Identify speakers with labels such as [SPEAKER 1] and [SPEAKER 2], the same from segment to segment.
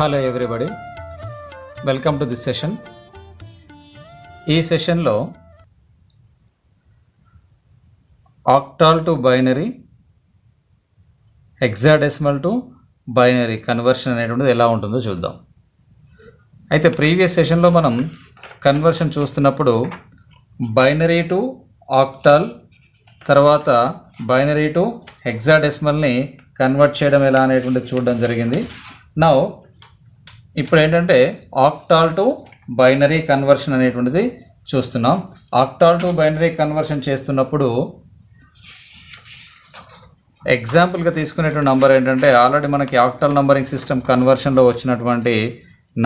[SPEAKER 1] Hello everybody, welcome to this session. ఈ సెషన్లో octal to binary, hexadecimal to binary conversion అనేటువంటిది ఎలా ఉంటుందో చూద్దాం. అయితే ప్రీవియస్ సెషన్లో మనం కన్వర్షన్ చూస్తున్నప్పుడు బైనరీ టు ఆక్టాల్, తర్వాత బైనరీ టు హెక్సాడెసిమల్ని కన్వర్ట్ చేయడం ఎలా అనేటువంటిది చూడడం జరిగింది. నౌ ఇప్పుడు ఏంటంటే ఆక్టాల్ టు బైనరీ కన్వర్షన్ అనేటువంటిది చూస్తున్నాం. ఆక్టాల్ టు బైనరీ కన్వర్షన్ చేస్తున్నప్పుడు ఎగ్జాంపుల్గా తీసుకునేటువంటి నంబర్ ఏంటంటే ఆల్రెడీ మనకి ఆక్టాల్ నంబరింగ్ సిస్టమ్ కన్వర్షన్లో వచ్చినటువంటి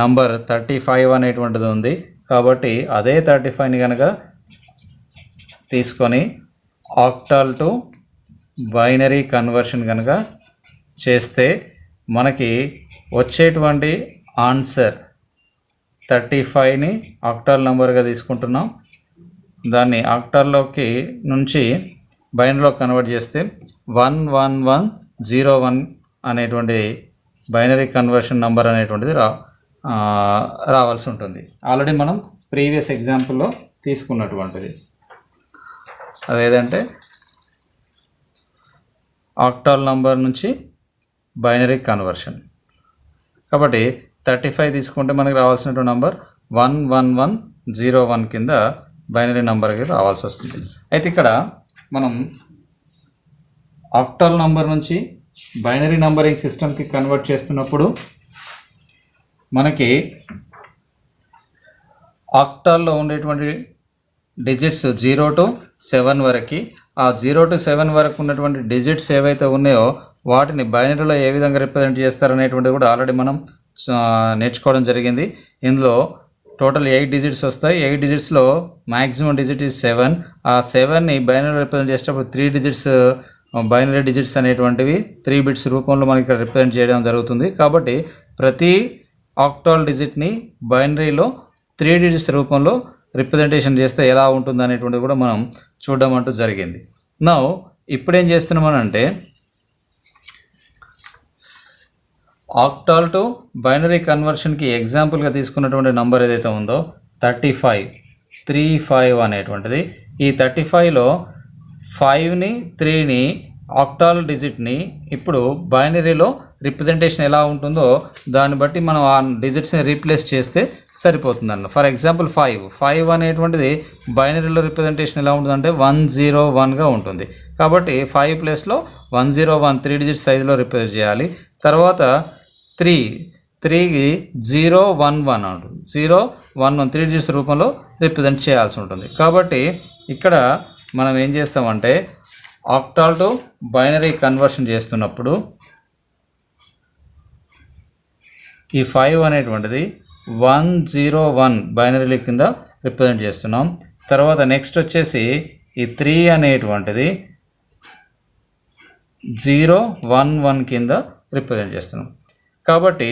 [SPEAKER 1] నంబర్ 35 అనేటువంటిది ఉంది. కాబట్టి అదే 35ని కనుక తీసుకొని ఆక్టాల్ టు బైనరీ కన్వర్షన్ కనుక చేస్తే మనకి వచ్చేటువంటి ఆన్సర్ 35ని ఆక్టాల్ నంబర్గా తీసుకుంటున్నాం. దాన్ని ఆక్టాల్లోకి నుంచి బైనరీలో కన్వర్ట్ చేస్తే 11101 అనేటువంటి బైనరీ కన్వర్షన్ నంబర్ అనేటువంటిది రావాల్సి ఉంటుంది. ఆల్రెడీ మనం ప్రీవియస్ ఎగ్జాంపుల్లో తీసుకున్నటువంటిది అదేంటంటే ఆక్టాల్ నంబర్ నుంచి బైనరీ కన్వర్షన్. కాబట్టి 35 తీసుకుంటే మనకి రావాల్సినటువంటి నంబర్ 11101 కింద బైనరీ నంబర్కి రావాల్సి వస్తుంది. అయితే ఇక్కడ మనం ఆక్టాల్ నంబర్ నుంచి బైనరీ నంబరింగ్ సిస్టమ్కి కన్వర్ట్ చేస్తున్నప్పుడు మనకి ఆక్టాల్లో ఉండేటువంటి డిజిట్స్ 0 to 7 వరకు, ఆ 0 to 7 వరకు ఉన్నటువంటి డిజిట్స్ ఏవైతే ఉన్నాయో వాటిని బైనరీలో ఏ విధంగా రిప్రజెంట్ చేస్తారనేటువంటిది కూడా ఆల్రెడీ మనం నేర్చుకోవడం జరిగింది. ఇందులో టోటల్ 8 డిజిట్స్ వస్తాయి. 8 డిజిట్స్లో మ్యాక్సిమం డిజిట్ ఈజ్ 7. ఆ 7ని బైనరీ రిప్రజెంట్ చేసేటప్పుడు 3 డిజిట్స్ బైనరీ డిజిట్స్ అనేటువంటివి 3 బిట్స్ రూపంలో మనకి ఇక్కడ రిప్రజెంట్ చేయడం జరుగుతుంది. కాబట్టి ప్రతి ఆక్టాల్ డిజిట్ని బైనరీలో 3 డిజిట్స్ రూపంలో రిప్రజెంటేషన్ చేస్తే ఎలా ఉంటుంది అనేటువంటిది కూడా మనం చూడడం అంటూ జరిగింది. నౌ ఇప్పుడేం చేస్తున్నామనంటే ఆక్టాల్ టు బైనరీ కన్వర్షన్కి ఎగ్జాంపుల్గా తీసుకున్నటువంటి నంబర్ ఏదైతే ఉందో 35 అనేటువంటిది, ఈ 35లో 5ని 3ని ఆక్టాల్ డిజిట్ని ఇప్పుడు బైనరీలో రిప్రజెంటేషన్ ఎలా ఉంటుందో దాన్ని బట్టి మనం ఆ డిజిట్స్ని రీప్లేస్ చేస్తే సరిపోతుందన్న. ఫర్ ఎగ్జాంపుల్ 5 అనేటువంటిది బైనరీలో రిప్రజెంటేషన్ ఎలా ఉంటుందంటే 101గా ఉంటుంది. కాబట్టి 5 ప్లేస్లో 101 3 డిజిట్స్ సైజులో రిప్రజెంట్ చేయాలి. తర్వాత 3కి 011 ఉంటుంది, 011 3 డిజిట్స్ రూపంలో రిప్రజెంట్ చేయాల్సి ఉంటుంది. కాబట్టి ఇక్కడ మనం ఏం చేస్తామంటే ఆక్టాల్ టు బైనరీ కన్వర్షన్ చేస్తున్నప్పుడు ఈ 5 అనేటువంటిది 101 బైనరీ కింద రిప్రజెంట్ చేస్తున్నాం. తర్వాత నెక్స్ట్ వచ్చేసి ఈ 3 అనేటువంటిది 011 కింద రిప్రజెంట్ చేస్తున్నాం. కాబట్టి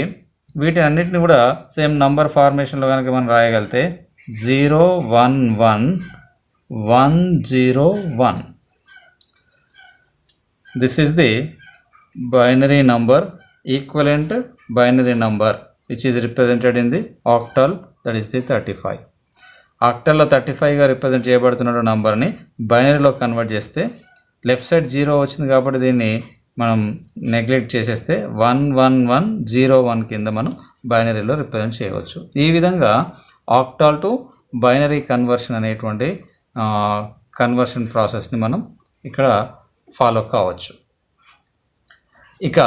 [SPEAKER 1] వీటిని అన్నిటిని కూడా సేమ్ నంబర్ ఫార్మేషన్లో కనుక మనం రాయగలిగితే 01101. This is the binary number, equivalent binary number which is represented in the octal, that is the 35. ఆక్టాల్లో 35గా రిప్రజెంట్ చేయబడుతున్న నంబర్ని బైనరీలో కన్వర్ట్ చేస్తే లెఫ్ట్ సైడ్ 0 వచ్చింది కాబట్టి దీన్ని మనం నెగ్లెక్ట్ చేసేస్తే 11101 కింద మనం బైనరీలో రిప్రజెంట్ చేయవచ్చు. ఈ విధంగా ఆక్టాల్ టు బైనరీ కన్వర్షన్ అనేటువంటి కన్వర్షన్ ప్రాసెస్ని మనం ఇక్కడ ఫాలో కావచ్చు. ఇక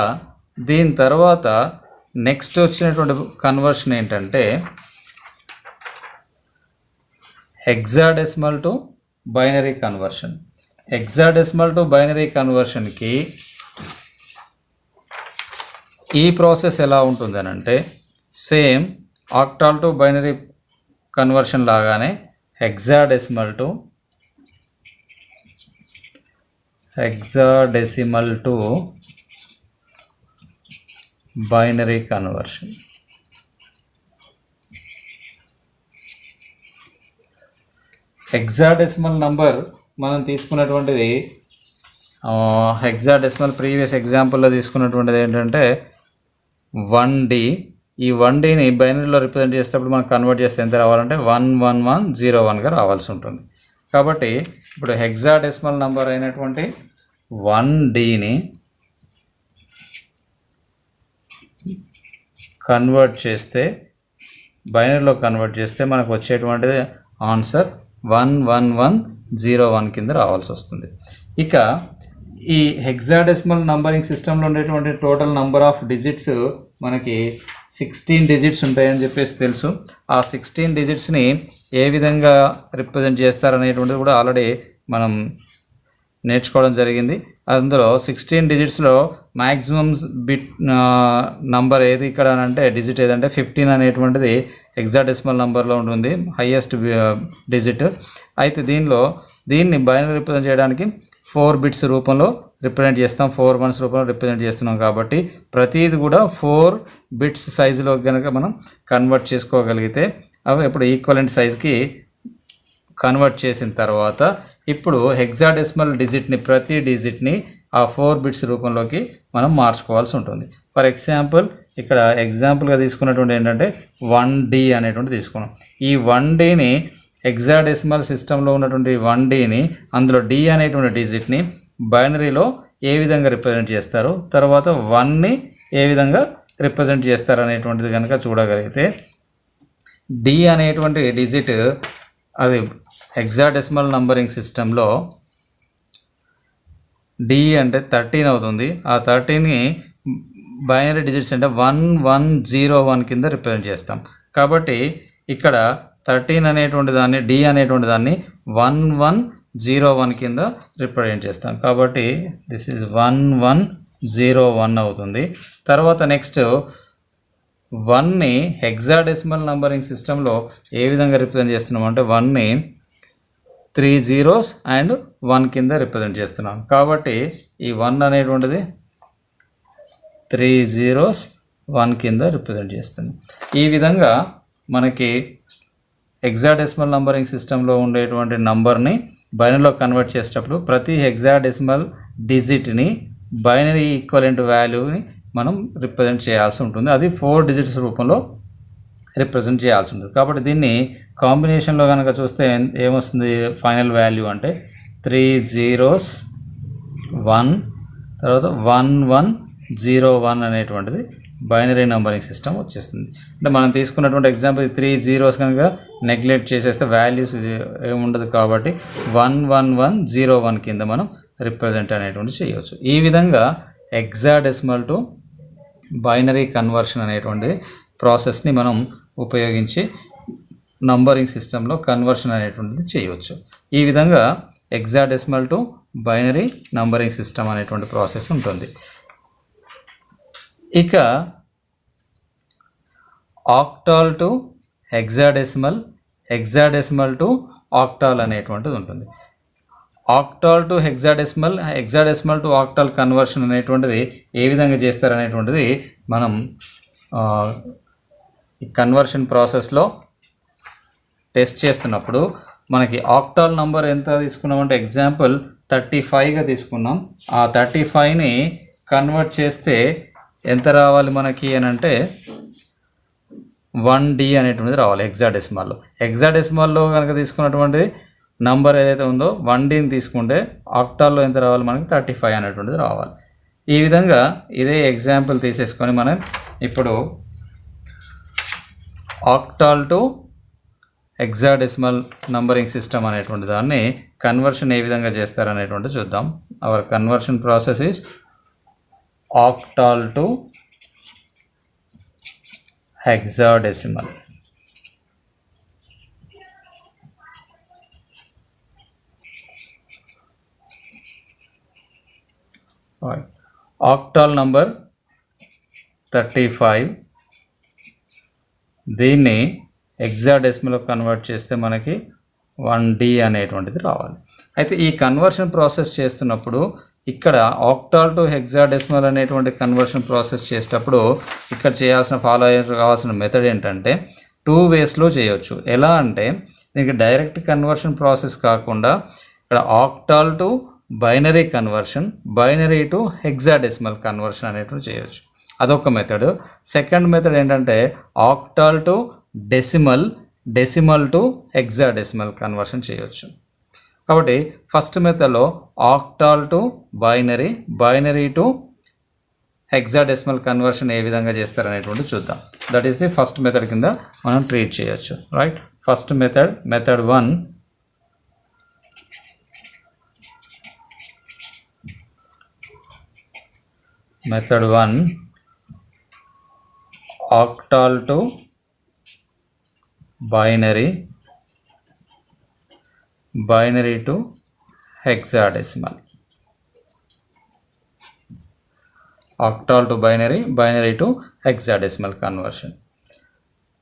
[SPEAKER 1] దీని తర్వాత నెక్స్ట్ వచ్చినటువంటి కన్వర్షన్ ఏంటంటే hexadecimal to binary conversion. Hexadecimal to binary కన్వర్షన్కి ఈ ప్రాసెస్ ఎలా ఉంటుంది అని అంటే same octal to binary conversion లాగానే hexadecimal to binary conversion. Hexadecimal number మనం తీసుకున్నటువంటిది హెక్సాడెసిమల్ ప్రీవియస్ ఎగ్జాంపుల్లో తీసుకున్నటువంటిది ఏంటంటే 1D ఈ 1Dని బైనరీలో రిప్రజెంట్ చేసేటప్పుడు మనం కన్వర్ట్ చేస్తే ఎంత రావాలంటే 11101గా రావాల్సి ఉంటుంది. కాబట్టి ఇప్పుడు హెక్సాడెసిమల్ నంబర్ అయినటువంటి 1Dని కన్వర్ట్ చేస్తే బైనరీలో కన్వర్ట్ చేస్తే మనకు వచ్చేటువంటిది ఆన్సర్ 11101 కింద రావాల్సి వస్తుంది. ఇక ఈ హెక్సాడెసిమల్ నంబరింగ్ సిస్టంలో ఉండేటువంటి టోటల్ నంబర్ ఆఫ్ డిజిట్స్ మనకి 16 డిజిట్స్ ఉంటాయని చెప్పేసి తెలుసు. ఆ 16 డిజిట్స్ని ఏ విధంగా రిప్రజెంట్ చేస్తారనేటువంటిది కూడా ఆల్రెడీ మనం నేర్చుకోవడం జరిగింది. అందులో 16 డిజిట్స్లో మ్యాక్సిమం బిట్ నంబర్ ఏది ఇక్కడ అంటే డిజిట్ ఏదంటే 15 అనేటువంటిది హెక్సాడెసిమల్ నంబర్లో ఉంటుంది, హైయెస్ట్ డిజిట్. అయితే దీన్ని బైనరీ రిప్రజెంట్ చేయడానికి 4 బిట్స్ రూపంలో రిప్రజెంట్ చేస్తాం, 4 1s రూపంలో రిప్రజెంట్ చేస్తున్నాం. కాబట్టి ప్రతిది కూడా 4 బిట్స్ సైజులో కనుక మనం కన్వర్ట్ చేసుకోగలిగితే అవి ఇప్పుడు ఈక్వలెంట్ సైజ్కి కన్వర్ట్ చేసిన తర్వాత ఇప్పుడు హెక్సాడెసిమల్ డిజిట్ని ప్రతి డిజిట్ని ఆ 4 బిట్స్ రూపంలోకి మనం మార్చుకోవాల్సి ఉంటుంది. ఫర్ ఎగ్జాంపుల్ ఇక్కడ ఎగ్జాంపుల్గా తీసుకున్నటువంటి ఏంటంటే 1D అనేటువంటి తీసుకున్నాం. ఈ 1Dని హెక్సాడెసిమల్ సిస్టంలో ఉన్నటువంటి 1Dని అందులో D అనేటువంటి డిజిట్ని బైనరీలో ఏ విధంగా రిప్రజెంట్ చేస్తారు, తర్వాత 1ని ఏ విధంగా రిప్రజెంట్ చేస్తారు అనేటువంటిది కనుక చూడగలిగితే D అనేటువంటి డిజిట్ అది హెక్సాడెసిమల్ నంబరింగ్ సిస్టంలో D అంటే 13 అవుతుంది. ఆ 13ని బైనరీ డిజిట్స్ అంటే 1101 కింద రిప్రజెంట్ చేస్తాం. కాబట్టి ఇక్కడ 13 అనేటువంటి దాన్ని D అనేటువంటి దాన్ని 1101 కింద రిప్రజెంట్ చేస్తాం. కాబట్టి దిస్ ఈజ్ 1101 అవుతుంది. తర్వాత నెక్స్ట్ 1ని హెక్సాడెసిమల్ నంబరింగ్ సిస్టంలో ఏ విధంగా రిప్రజెంట్ చేస్తున్నాం అంటే 1ని 3 zeros అండ్ 1 కింద రిప్రజెంట్ చేస్తున్నాం. కాబట్టి ఈ 1 అనేటువంటిది 3 zeros 1 కింద రిప్రజెంట్ చేస్తున్నాం. ఈ విధంగా మనకి హెక్సాడెసిమల్ నంబరింగ్ సిస్టంలో ఉండేటువంటి నంబర్ని బైనరీలో కన్వర్ట్ చేసేటప్పుడు ప్రతి హెక్సాడెసిమల్ డిజిట్ని బైనరీ ఈక్వలెంట్ వాల్యూని మనం రిప్రజెంట్ చేయాల్సి ఉంటుంది. అది 4 డిజిట్స్ రూపంలో రిప్రజెంట్ చేయాల్సి ఉంటుంది. కాబట్టి దీన్ని కాంబినేషన్లో కనుక చూస్తే ఏమొస్తుంది ఫైనల్ వాల్యూ అంటే 3 zeros 1 తర్వాత 1101 అనేటువంటిది బైనరీ నంబరింగ్ సిస్టమ్ వచ్చేస్తుంది. అంటే మనం తీసుకున్నటువంటి ఎగ్జాంపుల్ 3 zeros కనుక నెగ్లెక్ట్ చేసేస్తే వాల్యూస్ ఏముండదు. కాబట్టి 11101 కింద మనం రిప్రజెంట్ అనేటువంటి చేయవచ్చు. ఈ విధంగా హెక్సాడెసిమల్ టు బైనరీ కన్వర్షన్ అనేటువంటి ప్రాసెస్ని మనం ఉపయోగించి నంబరింగ్ సిస్టంలో కన్వర్షన్ అనేటువంటిది చేయవచ్చు. ఈ విధంగా hexadecimal to binary numbering system అనేటువంటి ప్రాసెస్ ఉంటుంది. ఇక octal to hexadecimal, hexadecimal to octal అనేటువంటిది ఉంటుంది. Octal to hexadecimal, hexadecimal to octal conversion అనేటువంటిది ఏ విధంగా చేస్తారనేటువంటిది మనం ఈ కన్వర్షన్ ప్రాసెస్లో టెస్ట్ చేస్తున్నప్పుడు మనకి ఆక్టాల్ నంబర్ ఎంత తీసుకున్నామంటే ఎగ్జాంపుల్ 35గా తీసుకున్నాం. ఆ 35ని కన్వర్ట్ చేస్తే ఎంత రావాలి మనకి అని అంటే 1D అనేటువంటిది రావాలి హెక్సాడెసిమల్లో. హెక్సాడెసిమల్లో కనుక తీసుకున్నటువంటి నంబర్ ఏదైతే ఉందో 1Dని తీసుకుంటే ఆక్టాల్లో ఎంత రావాలి మనకి 35 అనేటువంటిది రావాలి. ఈ విధంగా ఇదే ఎగ్జాంపుల్ తీసేసుకొని మనం ఇప్పుడు octal to hexadecimal numbering system అనేటువంటి దాన్ని కన్వర్షన్ ఏ విధంగా చేస్తారనేటువంటి చూద్దాం. Our conversion process is octal to hexadecimal. Octal number 35 దీన్ని హెక్సాడెసిమల్లో కన్వర్ట్ చేస్తే మనకి 1D అనేటువంటిది రావాలి. అయితే ఈ కన్వర్షన్ ప్రాసెస్ చేస్తున్నప్పుడు ఇక్కడ ఆక్టాల్ టు హెక్సాడెసిమల్ అనేటువంటి కన్వర్షన్ ప్రాసెస్ చేసేటప్పుడు ఇక్కడ ఫాలో కావాల్సిన మెథడ్ ఏంటంటే 2 వేస్లో చేయొచ్చు. ఎలా అంటే దీనికి డైరెక్ట్ కన్వర్షన్ ప్రాసెస్ కాకుండా ఇక్కడ octal to binary conversion, binary to hexadecimal conversion అనేటువంటి చేయొచ్చు. అదొక మెథడ్. సెకండ్ మెథడ్ ఏంటంటే octal to decimal, decimal to hexadecimal conversion చేయొచ్చు. కాబట్టి ఫస్ట్ మెథడ్లో octal to binary, binary to hexadecimal conversion ఏ విధంగా చేస్తారనేటువంటి చూద్దాం. That is the first method కింద మనం ట్రీట్ చేయొచ్చు. Right, first method, method 1 method 1 octal to binary, binary to hexadecimal. Octal to binary, binary to hexadecimal conversion.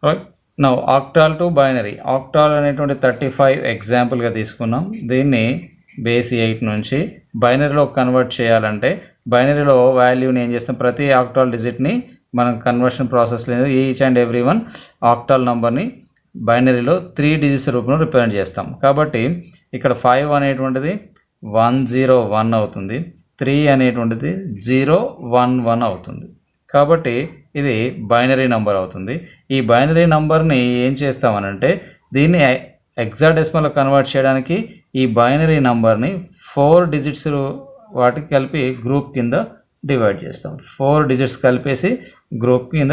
[SPEAKER 1] Right, now octal to binary, octal అనేటువంటి 35 ఎగ్జాంపుల్గా తీసుకున్నాం. దీన్ని బేస్ 8 నుంచి బైనరీలో convert చేయాలంటే బైనరీలో వాల్యూని ఏం చేస్తాం, ప్రతి ఆక్టాల్ డిజిట్ని మనం కన్వర్షన్ ప్రాసెస్ లేదు, each and every one octal నెంబర్ని బైనరీలో 3 డిజిట్స్ రూపంలో రిప్రజెంట్ చేస్తాం. కాబట్టి ఇక్కడ 5 అనేటువంటిది 101 అవుతుంది, 3 అనేటువంటిది 011 అవుతుంది. కాబట్టి ఇది బైనరీ నంబర్ అవుతుంది. ఈ బైనరీ నంబర్ని ఏం చేస్తామనంటే దీన్ని హెక్సాడెసిమల్ కన్వర్ట్ చేయడానికి ఈ బైనరీ నంబర్ని 4 డిజిట్స్ వాటికి కలిపి గ్రూప్ కింద డివైడ్ చేస్తాం. 4 డిజిట్స్ కలిపేసి గ్రూప్ కింద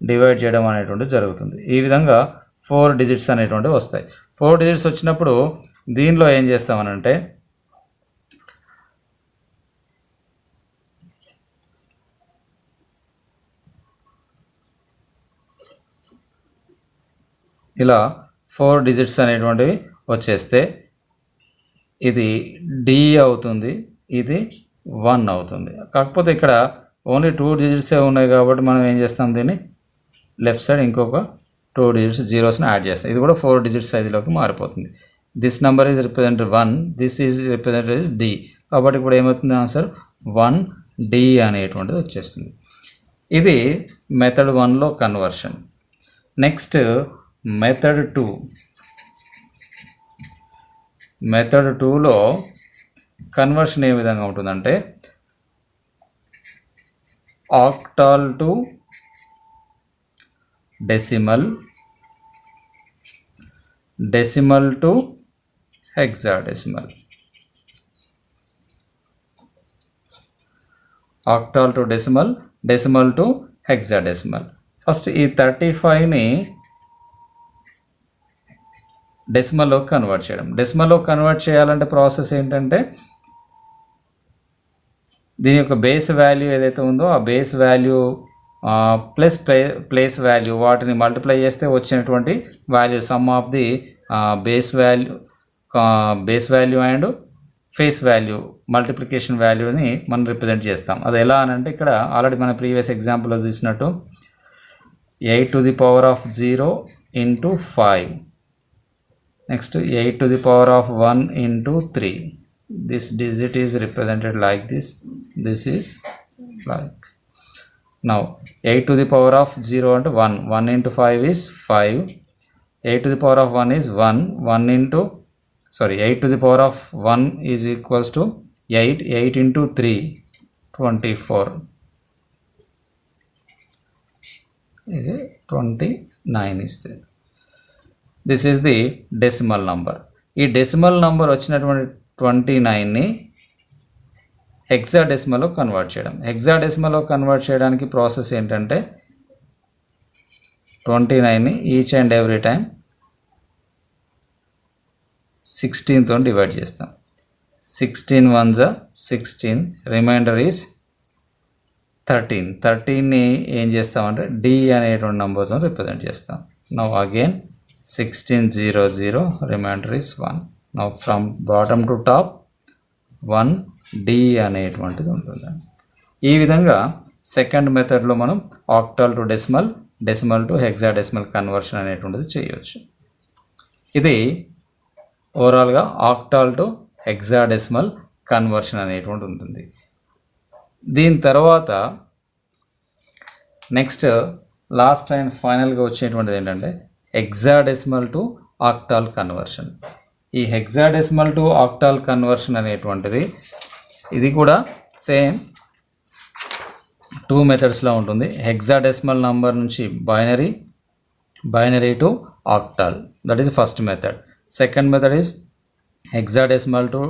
[SPEAKER 1] డివైడ్ చేయడం అనేటువంటిది జరుగుతుంది. ఈ విధంగా 4 డిజిట్స్ అనేటువంటివి వస్తాయి. 4 డిజిట్స్ వచ్చినప్పుడు దీనిలో ఏం చేస్తామనంటే ఇలా 4 డిజిట్స్ అనేటువంటివి వచ్చేస్తే ఇది D అవుతుంది, ఇది 1 అవుతుంది. కాకపోతే ఇక్కడ ఓన్లీ 2 డిజిట్సే ఉన్నాయి కాబట్టి మనం ఏం చేస్తాం, దీన్ని లెఫ్ట్ సైడ్ ఇంకొక 2 డిజిట్స్ జీరోస్ని యాడ్ చేస్తాం. ఇది కూడా 4 డిజిట్స్ సైజులోకి మారిపోతుంది. This number is represented 1, this is represented D. కాబట్టి ఇప్పుడు ఏమవుతుంది ఆన్సర్ 1D అనేటువంటిది వచ్చేస్తుంది. ఇది మెథడ్ 1లో కన్వర్షన్. నెక్స్ట్ మెథడ్ 2, మెథడ్ 2లో కన్వర్షన్ ఏ విధంగా ఉంటుందంటే octal to decimal, decimal to hexadecimal. Octal to decimal, decimal to hexadecimal. First ఈ 35ని డెసిమల్లో కన్వర్ట్ చేయడం. డెసిమల్లో కన్వర్ట్ చేయాలంటే ప్రాసెస్ ఏంటంటే దీని యొక్క బేస్ వాల్యూ ఏదైతే ఉందో ఆ base value plus place value వాటిని మల్టిప్లై చేస్తే వచ్చినటువంటి value some of the base value and face value multiplication వాల్యూని మనం రిప్రజెంట్ చేస్తాం. అది ఎలా అని అంటే ఇక్కడ ఆల్రెడీ మన ప్రీవియస్ ఎగ్జాంపుల్లో చూసినట్టు 8 to the power of 0 into 5. Next 8 to the power of 1 into 3. This digit is represented like this. This is like. Now 8 to the power of 0 and 1. 1 into 5 is 5. 8 to the power of 1 is 1. 8 to the power of 1 is equals to 8. 8 into 3, 24. 29 is there. This is the decimal number. ఈ decimal number వచ్చినటువంటి 29ని హెక్సాడెసిమల్లో convert చేయడం. హెక్సాడెసిమల్లో convert చేయడానికి process ఏంటంటే 29ని each and every time 16తో divide చేస్తాం. 16 1s 16, remainder is 13. 13ని ఏం చేస్తామంటే D అనేటువంటి నెంబర్తో రిప్రజెంట్ చేస్తాం. Now again 16 0 0, remainder is 1. Now from bottom to top 1D అనేటువంటిది ఉంటుంది. ఈ విధంగా సెకండ్ మెథడ్లో మనం octal to decimal, decimal to hexadecimal conversion అనేటువంటిది చేయవచ్చు. ఇది ఓవరాల్గా ఆక్టాల్ టు హెక్సాడెసిమల్ కన్వర్షన్ అనేటువంటి ఉంటుంది. దీని తర్వాత నెక్స్ట్ లాస్ట్ అండ్ ఫైనల్గా వచ్చేటువంటిది ఏంటంటే హెక్సాడెసిమల్ టు ఆక్టాల్ కన్వర్షన్. ఈ హెక్సాడెసిమల్ టు ఆక్టాల్ కన్వర్షన్ అనేటువంటిది ఇది కూడా సేమ్ 2 మెథడ్స్లో ఉంటుంది. హెక్సాడెసిమల్ నంబర్ నుంచి binary to octal, that is first method. Second method is hexadecimal to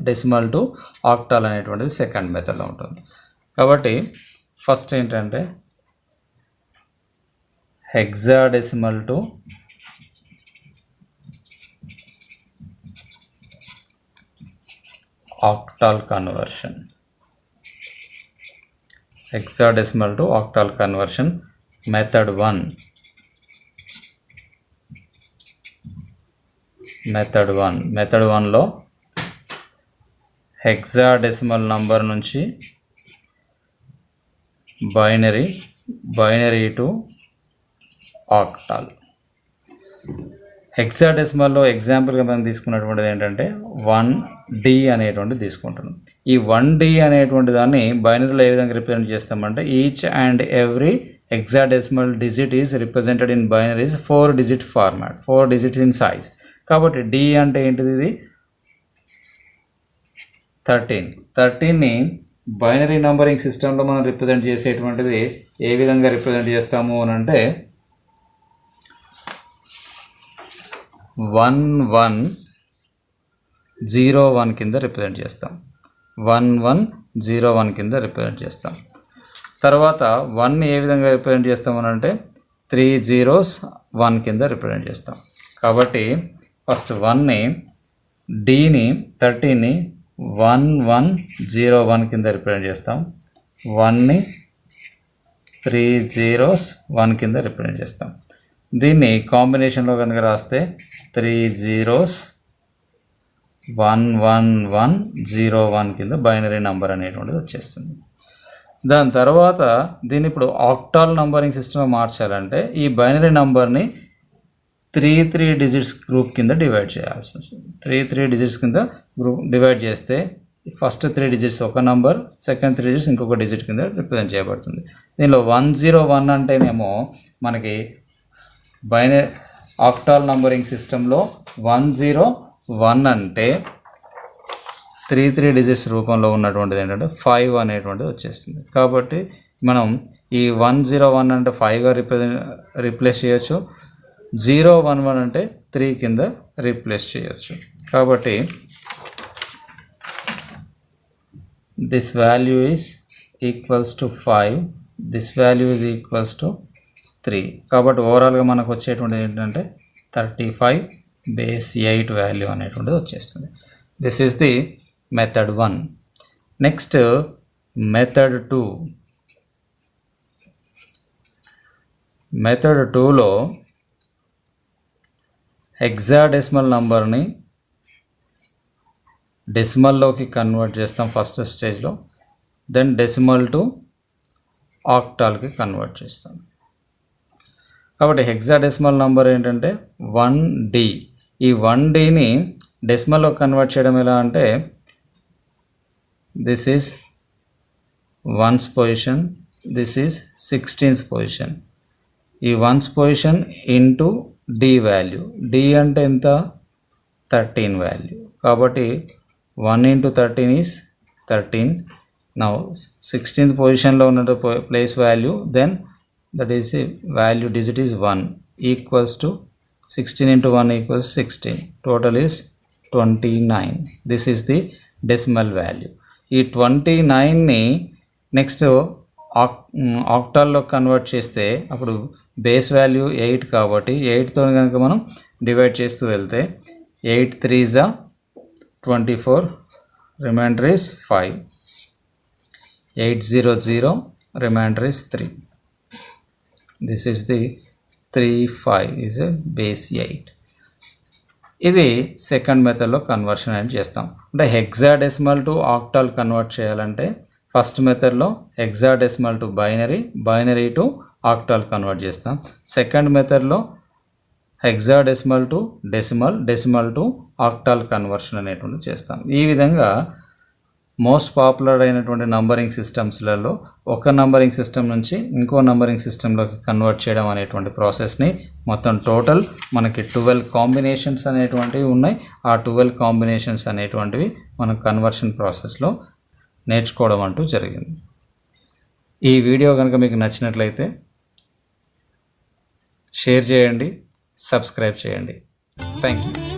[SPEAKER 1] decimal to octal అనేటువంటిది సెకండ్ మెథడ్లో ఉంటుంది. కాబట్టి ఫస్ట్ ఏంటంటే hexadecimal to octal conversion. Hexadecimal to octal conversion, method 1. Method 1 లో హెక్సాడెసిమల్ నంబర్ నుంచి binary to octal. హెక్సాడెసిమల్లో ఎగ్జాంపుల్గా మనం తీసుకున్నటువంటిది ఏంటంటే 1D అనేటువంటి తీసుకుంటున్నాం. ఈ 1D అనేటువంటి దాన్ని బైనరీలో ఏ విధంగా రిప్రజెంట్ చేస్తామంటే each and every hexadecimal digit is represented in binaries 4 digit format, 4 digits in size. కాబట్టి D అంటే ఏంటిది? ఇది 13ని బైనరీ నంబరింగ్ సిస్టంలో మనం రిప్రజెంట్ చేసేటువంటిది ఏ విధంగా రిప్రజెంట్ చేస్తాము అని అంటే 1101 కింద రిప్రజెంట్ చేస్తాం. 1101 కింద రిప్రజెంట్ చేస్తాం. తర్వాత 1ని ఏ విధంగా రిప్రజెంట్ చేస్తామనంటే 301 కింద రిప్రజెంట్ చేస్తాం. కాబట్టి ఫస్ట్ 1ని Dని 13ని 1101 కింద రిప్రజెంట్ చేస్తాం. 1ని 301 కింద రిప్రజెంట్ చేస్తాం. దీన్ని కాంబినేషన్లో కనుక రాస్తే 3 zeros 11101 కింద బైనరీ నంబర్ అనేటువంటిది వచ్చేస్తుంది. దాని తర్వాత దీన్ని ఇప్పుడు ఆక్టాల్ నంబరింగ్ సిస్టమ్ మార్చాలంటే ఈ బైనరీ నంబర్ని 3 డిజిట్స్ గ్రూప్ కింద డివైడ్ చేయాల్సి వస్తుంది. 3 డిజిట్స్ కింద డివైడ్ చేస్తే ఫస్ట్ 3 డిజిట్స్ ఒక నంబర్, సెకండ్ 3 డిజిట్స్ ఇంకొక డిజిట్ కింద రిప్రజెంట్ చేయబడుతుంది. దీనిలో 101 అంటేనేమో మనకి బైనరీ ఆక్టాల్ నంబరింగ్ సిస్టంలో 101 అంటే 3 డిజిట్స్ రూపంలో ఉన్నటువంటిది ఏంటంటే 5 అనేటువంటిది వచ్చేస్తుంది. కాబట్టి మనం ఈ 101 అంటే 5గా రీప్లేస్ చేయొచ్చు, 011 అంటే 3 కింద రీప్లేస్ చేయొచ్చు. కాబట్టి this value is equals to 5, this value is equals to 3. కాబట్టి ఓవరాల్గా మనకు వచ్చేటువంటిది ఏంటంటే 35/8 వాల్యూ అనేటువంటిది వచ్చేస్తుంది. This is the method 1. Next method 2. Method 2లో హెక్సాడెసిమల్ నంబర్ని డెసిమల్లోకి కన్వర్ట్ చేస్తాం ఫస్ట్ స్టేజ్లో, దెన్ డెసిమల్ టు ఆక్టాల్కి కన్వర్ట్ చేస్తాం. కాబట్టి హెక్సాడెసిమల్ నంబర్ ఏంటంటే 1D. ఈ 1Dని డెసిమల్లో కన్వర్ట్ చేయడం ఎలా అంటే this is 1's position, this is 16th position. ఈ 1's position into D value. D అంటే ఎంత? 13 వాల్యూ. కాబట్టి 1 into 13 is 13. Now 16th పొజిషన్లో ఉన్న place value, then that is a value digit is 1 equals to 16 into 1 equals 16. Total is 29. This is the decimal value. ఈ 29ని next ఆక్టాల్లో convert చేస్తే అప్పుడు base value 8 కాబట్టి 8తో కనుక మనం డివైడ్ చేస్తూ వెళ్తే 8 3s 24, reminder is 5. 800, remainder is 3. This is the 35 is a base 8. ఇది second మెథడ్లో కన్వర్షన్ అనేది చేస్తాం. అంటే హెక్సాడెసిమల్ టు ఆక్టాల్ కన్వర్ట్ చేయాలంటే ఫస్ట్ మెథడ్లో hexadecimal to binary to octal convert చేస్తాం. సెకండ్ మెథడ్లో hexadecimal to decimal to octal conversion అనేటువంటి చేస్తాం. ఈ విధంగా మోస్ట్ పాపులర్ అయినటువంటి నంబరింగ్ సిస్టమ్స్లలో ఒక నంబరింగ్ సిస్టమ్ నుంచి ఇంకో నంబరింగ్ సిస్టంలోకి కన్వర్ట్ చేయడం అనేటువంటి ప్రాసెస్ని మొత్తం టోటల్ మనకి 12 కాంబినేషన్స్ అనేటువంటివి ఉన్నాయి. ఆ 12 కాంబినేషన్స్ అనేటువంటివి మనం కన్వర్షన్ ప్రాసెస్లో నేర్చుకోవడం అంటూ జరిగింది. ఈ వీడియో కనుక మీకు నచ్చినట్లయితే షేర్ చేయండి, సబ్స్క్రైబ్ చేయండి. Thank you.